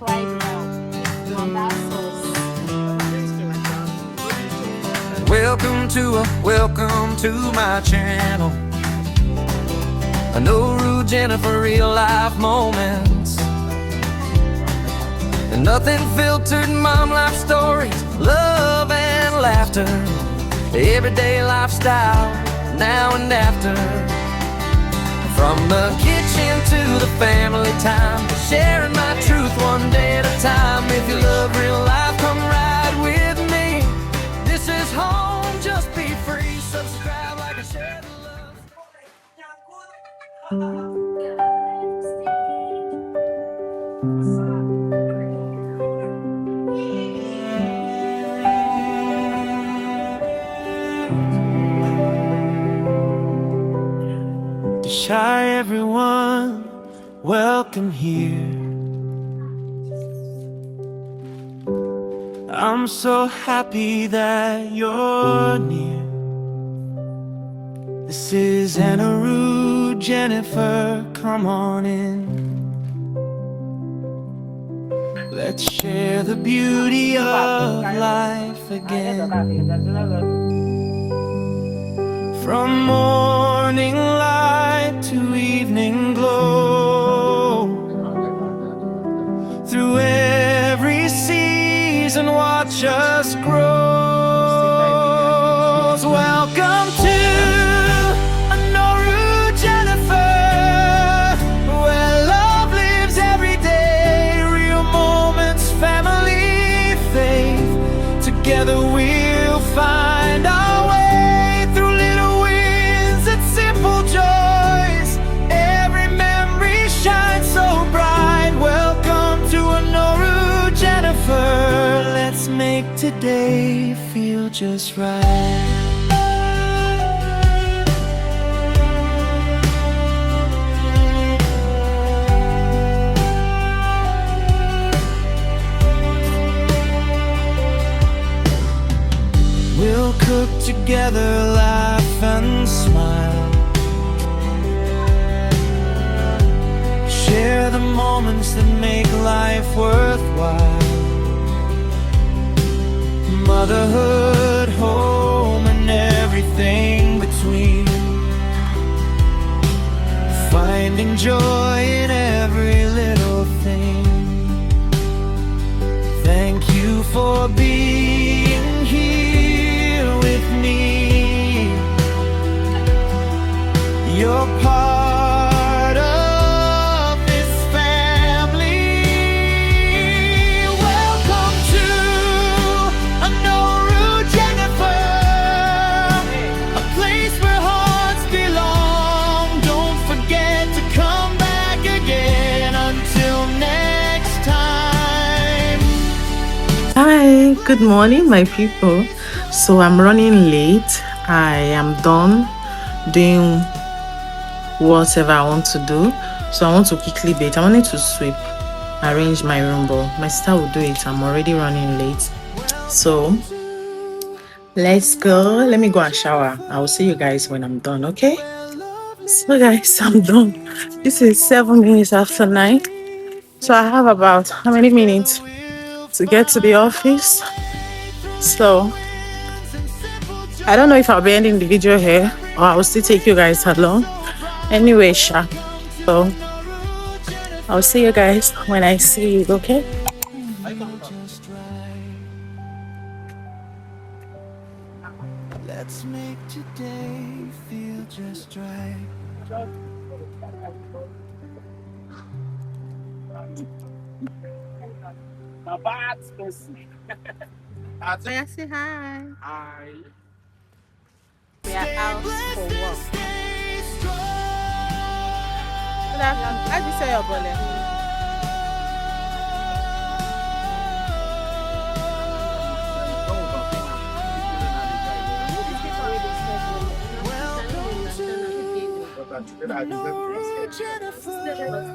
Welcome to my channel. No rude Jennifer, real life moments, and nothing filtered, mom life stories, love and laughter, everyday lifestyle, now and after. From the kitchen to the family time, sharing my truth one day at a time. If you love real life, come ride with me. This is home, just be free. Subscribe, like and share the love. Hi everyone, welcome here. I'm so happy that you're near. This is Anna, Jennifer, come on in. Let's share the beauty of life again. From morning light to evening glow, through every season watch us grow. Welcome to Motherhood, Jennifer, where love lives every day. Real moments, family, faith. Together we'll find our way through little wins and simple joys. Every memory shines so bright. Welcome to Motherhood, Jennifer. Let's make today feel just right. We'll cook together, laugh and smile, share the moments that make life worthwhile. Motherhood, home, and everything between, finding joy in every little thing. Thank you for being here with me. You're part of this family. Welcome to Motherhood, Jennifer, a place where hearts belong. Don't forget to come back again. Until next time. Hi, good morning, my people. So I'm running late. I am done doing whatever I want to do. So I want to quickly bathe. I wanted to sweep, arrange my room, but my sister will do it. I'm already running late. So let's go. Let me go and shower. I will see you guys when I'm done, okay? So guys, I'm done. This is 7 minutes after 9. So I have about how many minutes to get to the office? So I don't know if I'll be ending the video here or I will still take you guys along. Anyway, so I'll see you guys when I see you, okay? Let's make today feel just right. Say hi. Hi. We are out for work. Good afternoon. How do you say your bullet?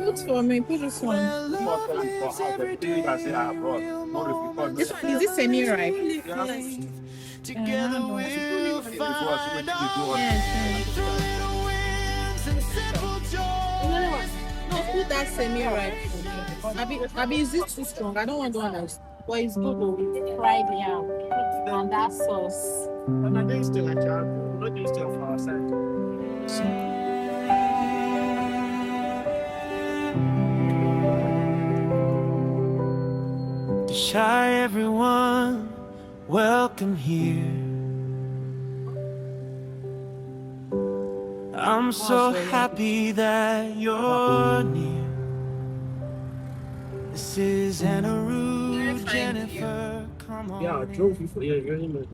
Good for me. Put this one. This one is this semi-ripe? Together we'll find our way through little wins and simple joys. No, put that semi-ripe. Abi, is it too strong? I don't want the one that's. But it's good though. Fried yam and that sauce. I'm not doing still like that. I'm not doing still for our side. Shy everyone, welcome here. I'm so happy that you're near. This is Anna Rude, Jennifer, come on. Yeah, trophy for you, really.